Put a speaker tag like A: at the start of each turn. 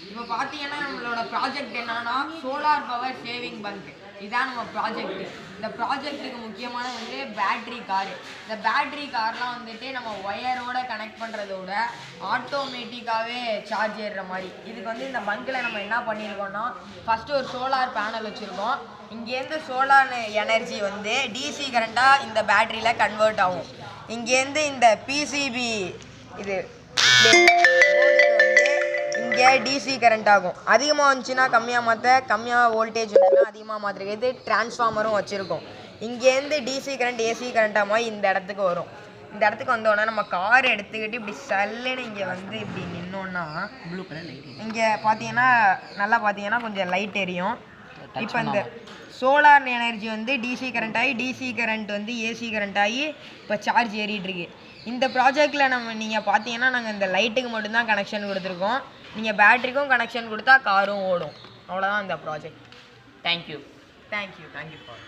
A: இப்போ பார்த்தீங்கன்னா நம்மளோட ப்ராஜெக்ட் என்னன்னா சோலார் பவர் சேவிங் பங்க். இதான் நம்ம ப்ராஜெக்ட். இந்த ப்ராஜெக்ட்டுக்கு முக்கியமான வந்து பேட்ரி கார். இந்த பேட்ரி கார்லாம் வந்துட்டு நம்ம ஒயரோட கனெக்ட் பண்ணுறதோட ஆட்டோமேட்டிக்காகவே சார்ஜ் ஏறுற மாதிரி. இதுக்கு வந்து இந்த பங்கில் நம்ம என்ன பண்ணியிருக்கோம்னா ஃபஸ்ட்டு ஒரு சோலார் பேனல் வச்சுருக்கோம். இங்கேருந்து சோலார் எனர்ஜி வந்து டிசி கரண்ட்டாக இந்த பேட்டரியில் கன்வெர்ட் ஆகும். இங்கேருந்து இந்த பிசிபி இது இங்கே டிசி கரண்ட் ஆகும். அதிகமாக வந்துச்சுன்னா கம்மியாக மாற்ற, கம்மியாக வோல்டேஜ் வந்துச்சுன்னா அதிகமாக மாற்றுறது. இது டிரான்ஸ்ஃபார்மரும் வச்சுருக்கோம். இங்கேருந்து டிசி கரண்ட் ஏசி கரண்ட்டாக மாதிரி இந்த இடத்துக்கு வரும். இந்த இடத்துக்கு வந்தோடனே நம்ம கார் எடுத்துக்கிட்டு இப்படி சல்லுன்னு இங்கே வந்து இப்படி நின்னோன்னா
B: ப்ளூ கலர் லைட்
A: இங்கே பார்த்தீங்கன்னா நல்லா பார்த்தீங்கன்னா கொஞ்சம் லைட் எரியும். இப்போ இந்த சோலார் எனர்ஜி வந்து டிசி கரண்ட் ஆகி, டிசி கரண்ட் வந்து ஏசி கரண்ட் ஆகி இப்போ சார்ஜ் ஏறிட்டுருக்கு. இந்த ப்ராஜெக்டில் நீங்கள் பார்த்தீங்கன்னா நாங்கள் இந்த லைட்டுக்கு மட்டும்தான் கனெக்ஷன் கொடுத்துருக்கோம். நீங்கள் பேட்டரிக்கும் கனெக்ஷன் கொடுத்தா காரும் ஓடும். அவ்வளோதான் இந்த ப்ராஜெக்ட்.
B: தேங்க்யூ.
A: Thank you for